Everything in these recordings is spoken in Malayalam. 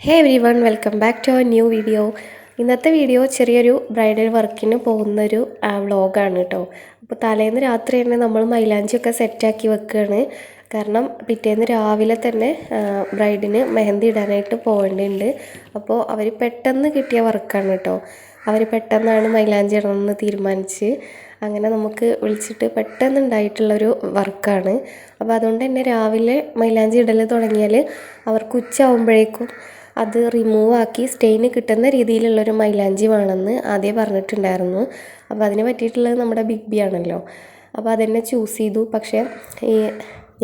Hey everyone welcome back to our new video. ഇന്നത്തെ വീഡിയോ ചെറിയൊരു ബ്രൈഡൽ വർക്കിന് പോകുന്നൊരു വ്ളോഗാണ് കേട്ടോ. അപ്പോൾ തലേന്ന് രാത്രി തന്നെ നമ്മൾ മൈലാഞ്ചിയൊക്കെ സെറ്റാക്കി വെക്കുകയാണ്. കാരണം പിറ്റേന്ന് രാവിലെ തന്നെ ബ്രൈഡിന് മെഹന്തി ഇടാനായിട്ട് പോകേണ്ടതുണ്ട്. അപ്പോൾ അവർ പെട്ടെന്ന് കിട്ടിയ വർക്കാണ് കേട്ടോ. അവർ പെട്ടെന്നാണ് മൈലാഞ്ചി ഇടണമെന്ന് തീരുമാനിച്ച് അങ്ങനെ നമുക്ക് വിളിച്ചിട്ട് പെട്ടെന്നുണ്ടായിട്ടുള്ളൊരു വർക്കാണ്. അപ്പോൾ അതുകൊണ്ട് തന്നെ രാവിലെ മൈലാഞ്ചി ഇടൽ തുടങ്ങിയാൽ അവർക്ക് ഉച്ച ആകുമ്പോഴേക്കും അത് റിമൂവ് ആക്കി സ്റ്റെയിന് കിട്ടുന്ന രീതിയിലുള്ളൊരു മൈലാഞ്ചി വേണമെന്ന് ആദ്യം പറഞ്ഞിട്ടുണ്ടായിരുന്നു. അപ്പോൾ അതിന് പറ്റിയിട്ടുള്ളത് നമ്മുടെ ബിഗ് ബി ആണല്ലോ. അപ്പോൾ അതെന്നെ ചൂസ് ചെയ്തു. പക്ഷേ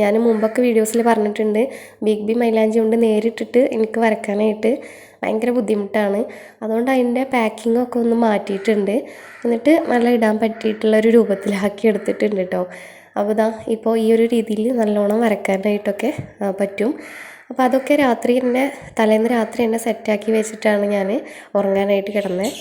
ഞാൻ മുമ്പൊക്കെ വീഡിയോസിൽ പറഞ്ഞിട്ടുണ്ട്, ബിഗ് ബി മൈലാഞ്ചി കൊണ്ട് നേരിട്ടിട്ട് എനിക്ക് വരയ്ക്കാനായിട്ട് ഭയങ്കര ബുദ്ധിമുട്ടാണ്. അതുകൊണ്ട് അതിൻ്റെ പാക്കിങ്ങൊക്കെ ഒന്ന് മാറ്റിയിട്ടുണ്ട്. എന്നിട്ട് നല്ല ഇടാൻ പറ്റിയിട്ടുള്ളൊരു രൂപത്തിലാക്കി എടുത്തിട്ടുണ്ട് കേട്ടോ. അപ്പോൾ ഇപ്പോൾ ഈ ഒരു രീതിയിൽ നല്ലോണം വരയ്ക്കാനായിട്ടൊക്കെ പറ്റും. അപ്പോൾ അതൊക്കെ തലേന്ന് രാത്രി തന്നെ സെറ്റാക്കി വെച്ചിട്ടാണ് ഞാൻ ഉറങ്ങാനായിട്ട് കിടന്നത്.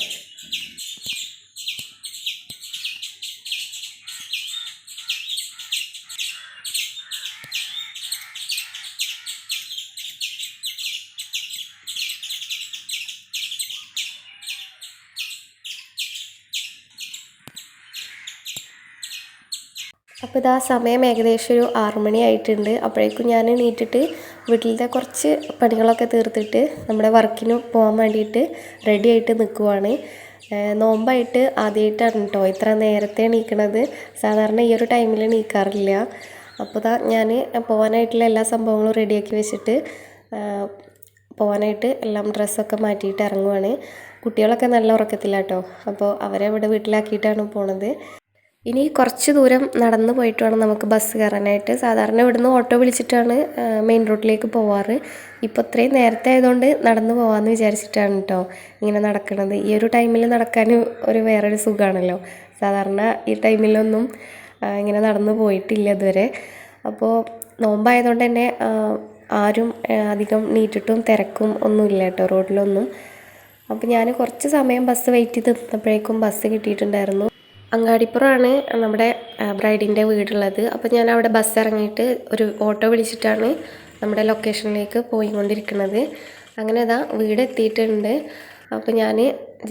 അപ്പോൾ സമയം ഏകദേശം ഒരു 6 മണി ആയിട്ടുണ്ട്. അപ്പോഴേക്കും ഞാൻ എണീറ്റിട്ട് വീട്ടിലത്തെ കുറച്ച് പണികളൊക്കെ തീർത്തിട്ട് നമ്മുടെ വർക്കിന് പോകാൻ വേണ്ടിയിട്ട് റെഡി ആയിട്ട് നിൽക്കുവാണ്. നോമ്പായിട്ട് ആദ്യമായിട്ടാണ് കേട്ടോ ഇത്ര നേരത്തെ എണീക്കണത്. സാധാരണ ഈ ഒരു ടൈമിൽ എണീക്കാറില്ല. അപ്പോൾ ഞാൻ പോകാനായിട്ടുള്ള എല്ലാ സംഭവങ്ങളും റെഡിയാക്കി വെച്ചിട്ട് പോകാനായിട്ട് എല്ലാം ഡ്രസ്സൊക്കെ മാറ്റിയിട്ട് ഇറങ്ങുവാണ്. കുട്ടികളൊക്കെ നല്ല ഉറക്കത്തിലാട്ടോ. അപ്പോൾ അവരെ ഇവിടെ വീട്ടിലാക്കിയിട്ടാണ് പോണത്. ഇനി കുറച്ച് ദൂരം നടന്നു പോയിട്ട് വേണം നമുക്ക് ബസ് കയറാനായിട്ട്. സാധാരണ ഇവിടുന്ന് ഓട്ടോ വിളിച്ചിട്ടാണ് മെയിൻ റോഡിലേക്ക് പോവാറ്. ഇപ്പോൾ ഇത്രയും നേരത്തെ ആയതുകൊണ്ട് നടന്നു പോകാമെന്ന് വിചാരിച്ചിട്ടാണ് കേട്ടോ ഇങ്ങനെ നടക്കുന്നത്. ഈ ഒരു ടൈമിൽ നടക്കാൻ വേറൊരു സുഖമാണല്ലോ. സാധാരണ ഈ ടൈമിലൊന്നും ഇങ്ങനെ നടന്നു പോയിട്ടില്ല ഇതുവരെ. അപ്പോൾ നോമ്പായതുകൊണ്ട് തന്നെ ആരും അധികം നീറ്റിട്ടും തിരക്കും ഒന്നുമില്ല കേട്ടോ റോഡിലൊന്നും. അപ്പോൾ ഞാൻ കുറച്ച് സമയം ബസ് വെയിറ്റ് ചെയ്ത് നിന്നപ്പോഴേക്കും ബസ് കിട്ടിയിട്ടുണ്ടായിരുന്നു. അങ്ങാടിപ്പുറമാണ് നമ്മുടെ ബ്രൈഡിൻ്റെ വീടുള്ളത്. അപ്പോൾ ഞാൻ അവിടെ ബസ് ഇറങ്ങിയിട്ട് ഒരു ഓട്ടോ വിളിച്ചിട്ടാണ് നമ്മുടെ ലൊക്കേഷനിലേക്ക് പോയിക്കൊണ്ടിരിക്കുന്നത്. അങ്ങനെ വീട് എത്തിയിട്ടുണ്ട്. അപ്പോൾ ഞാൻ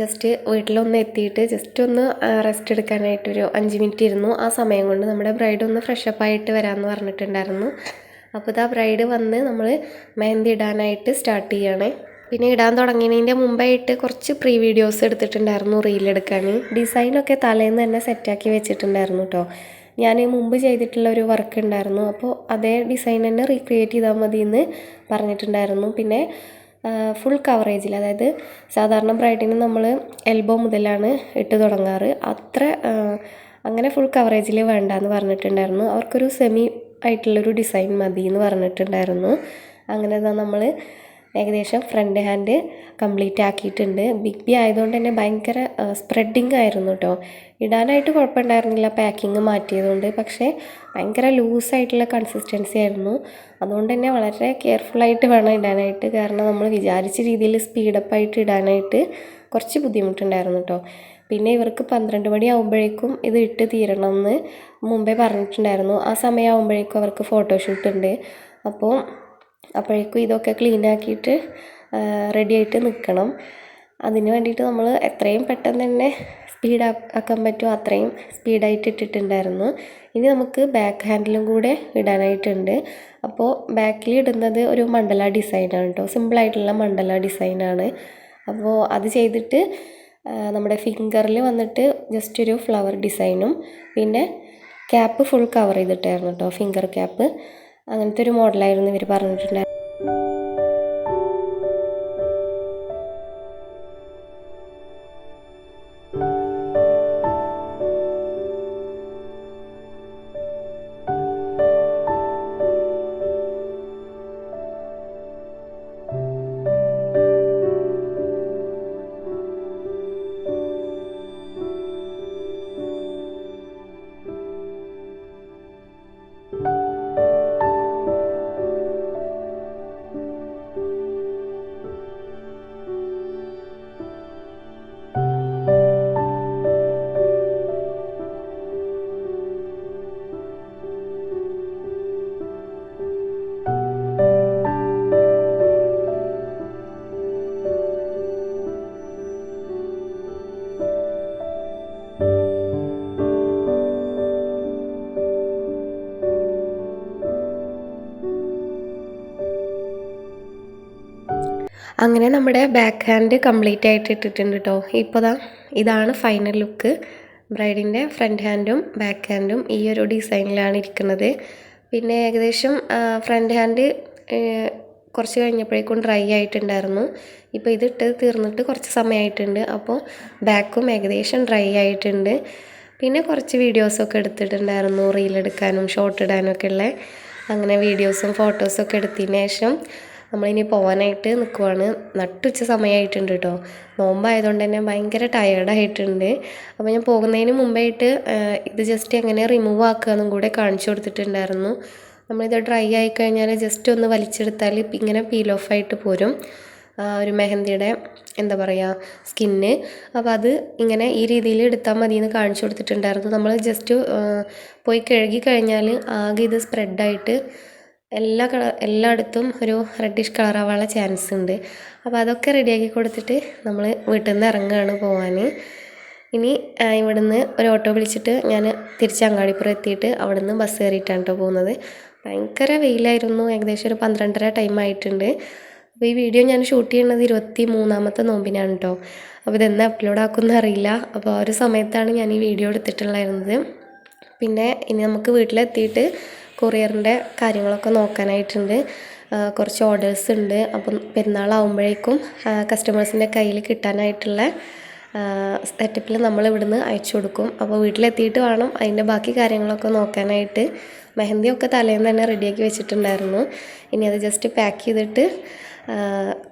ജസ്റ്റ് വീട്ടിലൊന്ന് എത്തിയിട്ട് ജസ്റ്റ് ഒന്ന് റെസ്റ്റ് എടുക്കാനായിട്ടൊരു 5 മിനിറ്റ് ഇരുന്നു. ആ സമയം കൊണ്ട് നമ്മുടെ ബ്രൈഡ് ഒന്ന് ഫ്രഷപ്പായിട്ട് വരാമെന്ന് പറഞ്ഞിട്ടുണ്ടായിരുന്നു. അപ്പോൾ ബ്രൈഡ് വന്ന് നമ്മൾ മെഹന്തി ഇടാനായിട്ട് സ്റ്റാർട്ട് ചെയ്യുകയാണ്. പിന്നെ ഇടാൻ തുടങ്ങിയതിൻ്റെ മുമ്പായിട്ട് കുറച്ച് പ്രീ വീഡിയോസ് എടുത്തിട്ടുണ്ടായിരുന്നു റീലെടുക്കാൻ. ഡിസൈനൊക്കെ തലേന്ന് തന്നെ സെറ്റാക്കി വെച്ചിട്ടുണ്ടായിരുന്നു കേട്ടോ. ഞാൻ മുമ്പ് ചെയ്തിട്ടുള്ള ഒരു വർക്ക് ഉണ്ടായിരുന്നു. അപ്പോൾ അതേ ഡിസൈൻ തന്നെ റീക്രിയേറ്റ് ചെയ്താൽ മതി എന്ന് പറഞ്ഞിട്ടുണ്ടായിരുന്നു. പിന്നെ ഫുൾ കവറേജിൽ, അതായത് സാധാരണ ബ്രൈഡിന് നമ്മൾ എൽബോ മുതലാണ് ഇട്ട് തുടങ്ങാറ്, അങ്ങനെ ഫുൾ കവറേജിൽ വേണ്ടാന്ന് പറഞ്ഞിട്ടുണ്ടായിരുന്നു. അവർക്കൊരു സെമി ആയിട്ടുള്ളൊരു ഡിസൈൻ മതി എന്ന് പറഞ്ഞിട്ടുണ്ടായിരുന്നു. അങ്ങനെ നമ്മൾ ഏകദേശം ഫ്രണ്ട് ഹാൻഡ് കംപ്ലീറ്റ് ആക്കിയിട്ടുണ്ട്. ബിഗ് ബി ആയതുകൊണ്ട് തന്നെ ഭയങ്കര സ്പ്രെഡിങ് ആയിരുന്നു കേട്ടോ. ഇടാനായിട്ട് കുഴപ്പമുണ്ടായിരുന്നില്ല പാക്കിങ് മാറ്റിയതുകൊണ്ട്. പക്ഷേ ഭയങ്കര ലൂസായിട്ടുള്ള കൺസിസ്റ്റൻസി ആയിരുന്നു. അതുകൊണ്ട് തന്നെ വളരെ കെയർഫുള്ളായിട്ട് വേണം ഇടാനായിട്ട്. കാരണം നമ്മൾ വിചാരിച്ച രീതിയിൽ സ്പീഡപ്പായിട്ട് ഇടാനായിട്ട് കുറച്ച് ബുദ്ധിമുട്ടുണ്ടായിരുന്നു കേട്ടോ. പിന്നെ ഇവർക്ക് 12 മണി ആകുമ്പോഴേക്കും ഇത് ഇട്ട് തീരണം എന്ന് മുമ്പേ പറഞ്ഞിട്ടുണ്ടായിരുന്നു. ആ സമയമാകുമ്പോഴേക്കും അവർക്ക് ഫോട്ടോഷൂട്ട് ഉണ്ട്. അപ്പോഴേക്കും ഇതൊക്കെ ക്ലീൻ ആക്കിയിട്ട് റെഡി ആയിട്ട് നിൽക്കണം. അതിന് വേണ്ടിയിട്ട് നമ്മൾ എത്രയും പെട്ടെന്ന് തന്നെ സ്പീഡാക്കാൻ പറ്റുമോ അത്രയും സ്പീഡായിട്ട് ഇട്ടിട്ടുണ്ടായിരുന്നു. ഇനി നമുക്ക് ബാക്ക് ഹാൻഡിലും കൂടെ ഇടാനായിട്ടുണ്ട്. അപ്പോൾ ബാക്കിൽ ഇടുന്നത് ഒരു മണ്ഡല ഡിസൈനാണ് കേട്ടോ. സിമ്പിളായിട്ടുള്ള മണ്ഡല ഡിസൈനാണ്. അപ്പോൾ അത് ചെയ്തിട്ട് നമ്മുടെ ഫിംഗറിൽ വന്നിട്ട് ജസ്റ്റ് ഒരു ഫ്ലവർ ഡിസൈനും പിന്നെ ക്യാപ്പ് ഫുൾ കവർ ചെയ്തിട്ടായിരുന്നു കേട്ടോ, ഫിംഗർ ക്യാപ്പ്. അങ്ങനത്തെ ഒരു മോഡലായിരുന്നു ഇവർ പറഞ്ഞിട്ടുണ്ടായിരുന്നത്. അങ്ങനെ നമ്മുടെ ബാക്ക് ഹാൻഡ് കംപ്ലീറ്റ് ആയിട്ട് ഇട്ടിട്ടുണ്ട് കേട്ടോ. ഇപ്പോൾ ഇതാണ് ഫൈനൽ ലുക്ക്. ബ്രൈഡിൻ്റെ ഫ്രണ്ട് ഹാൻഡും ബാക്ക് ഹാൻഡും ഈ ഒരു ഡിസൈനിലാണ് ഇരിക്കുന്നത്. പിന്നെ ഏകദേശം ഫ്രണ്ട് ഹാൻഡ് കുറച്ച് കഴിഞ്ഞപ്പോഴേക്കും ഡ്രൈ ആയിട്ടുണ്ടായിരുന്നു. ഇപ്പോൾ ഇതിട്ട് തീർന്നിട്ട് കുറച്ച് സമയമായിട്ടുണ്ട്. അപ്പോൾ ബാക്കും ഏകദേശം ഡ്രൈ ആയിട്ടുണ്ട്. പിന്നെ കുറച്ച് വീഡിയോസൊക്കെ എടുത്തിട്ടുണ്ടായിരുന്നു, റീലെടുക്കാനും ഷോർട്ട് ഇടാനും ഒക്കെ ഉള്ള. അങ്ങനെ വീഡിയോസും ഫോട്ടോസൊക്കെ എടുത്തതിന് ശേഷം നമ്മളിനി പോകാനായിട്ട് നിൽക്കുവാണ്. നട്ടുച്ച സമയമായിട്ടുണ്ട് കേട്ടോ. നോമ്പായതുകൊണ്ട് തന്നെ ഭയങ്കര ടയേർഡായിട്ടുണ്ട്. അപ്പോൾ ഞാൻ പോകുന്നതിന് മുമ്പായിട്ട് ഇത് ജസ്റ്റ് എങ്ങനെ റിമൂവ് ആക്കുക എന്നും കൂടെ കാണിച്ചു കൊടുത്തിട്ടുണ്ടായിരുന്നു. നമ്മളിത് ഡ്രൈ ആയിക്കഴിഞ്ഞാൽ ജസ്റ്റ് ഒന്ന് വലിച്ചെടുത്താൽ ഇങ്ങനെ പീൽ ഓഫായിട്ട് പോരും ഒരു മെഹന്തിയുടെ എന്താ പറയുക സ്കിന്ന്. അപ്പോൾ അത് ഇങ്ങനെ ഈ രീതിയിൽ എടുത്താൽ മതി എന്ന് കാണിച്ചു കൊടുത്തിട്ടുണ്ടായിരുന്നു. നമ്മൾ ജസ്റ്റ് പോയി കഴുകി കഴിഞ്ഞാൽ ആകെ ഇത് സ്പ്രെഡായിട്ട് എല്ലായിടത്തും ഒരു റെഡിഷ് കളറാവാനുള്ള ചാൻസ് ഉണ്ട്. അപ്പോൾ അതൊക്കെ റെഡിയാക്കി കൊടുത്തിട്ട് നമ്മൾ വീട്ടിൽ നിന്ന് ഇറങ്ങുകയാണ് പോകാൻ. ഇനി ഇവിടുന്ന് ഒരു ഓട്ടോ വിളിച്ചിട്ട് ഞാൻ തിരിച്ച് അങ്ങാടിപ്പുറം എത്തിയിട്ട് അവിടെ നിന്ന് ബസ് കയറിയിട്ടാണ് കേട്ടോ പോകുന്നത്. ഭയങ്കര വെയിലായിരുന്നു. ഏകദേശം ഒരു 12:30 ടൈം ആയിട്ടുണ്ട്. അപ്പോൾ ഈ വീഡിയോ ഞാൻ ഷൂട്ട് ചെയ്യുന്നത് 23ാമത്തെ നോമ്പിനാണ് കേട്ടോ. അപ്പോൾ ഇതെന്ന് അപ്ലോഡ് ആക്കുമെന്ന് അറിയില്ല. അപ്പോൾ ആ ഒരു സമയത്താണ് ഞാൻ ഈ വീഡിയോ എടുത്തിട്ടുണ്ടായിരുന്നത്. പിന്നെ ഇനി നമുക്ക് വീട്ടിലെത്തിയിട്ട് കൊറിയറിൻ്റെ കാര്യങ്ങളൊക്കെ നോക്കാനായിട്ടുണ്ട്. കുറച്ച് ഓർഡേഴ്സ് ഉണ്ട്. അപ്പം പെരുന്നാളാവുമ്പോഴേക്കും കസ്റ്റമേഴ്സിൻ്റെ കയ്യിൽ കിട്ടാനായിട്ടുള്ള സെറ്റപ്പിൽ നമ്മൾ ഇവിടുന്ന് അയച്ചു കൊടുക്കും. അപ്പോൾ വീട്ടിലെത്തിയിട്ട് വേണം അതിൻ്റെ ബാക്കി കാര്യങ്ങളൊക്കെ നോക്കാനായിട്ട്. മെഹന്തിയൊക്കെ തലേന്ന് തന്നെ റെഡിയാക്കി വെച്ചിട്ടുണ്ടായിരുന്നു. ഇനി അത് ജസ്റ്റ് പാക്ക് ചെയ്തിട്ട്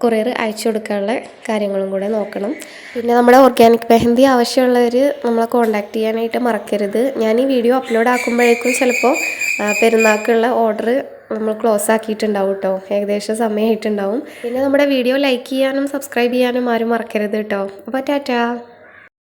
കൊറിയർ അയച്ചു കൊടുക്കാനുള്ള കാര്യങ്ങളും കൂടെ നോക്കണം. പിന്നെ നമ്മുടെ ഓർഗാനിക് മെഹന്തി ആവശ്യമുള്ളവർ നമ്മളെ കോൺടാക്ട് ചെയ്യാനായിട്ട് മറക്കരുത്. ഞാൻ ഈ വീഡിയോ അപ്ലോഡ് ആക്കുമ്പോഴേക്കും ചിലപ്പോൾ പെരുന്നാൾക്കുള്ള ഓർഡർ നമ്മൾ ക്ലോസ് ആക്കിയിട്ടുണ്ടാവും കേട്ടോ. ഏകദേശം സമയമായിട്ടുണ്ടാവും. പിന്നെ നമ്മുടെ വീഡിയോ ലൈക്ക് ചെയ്യാനും സബ്സ്ക്രൈബ് ചെയ്യാനും ആരും മറക്കരുത് കേട്ടോ. അപ്പോൾ ടാറ്റാ.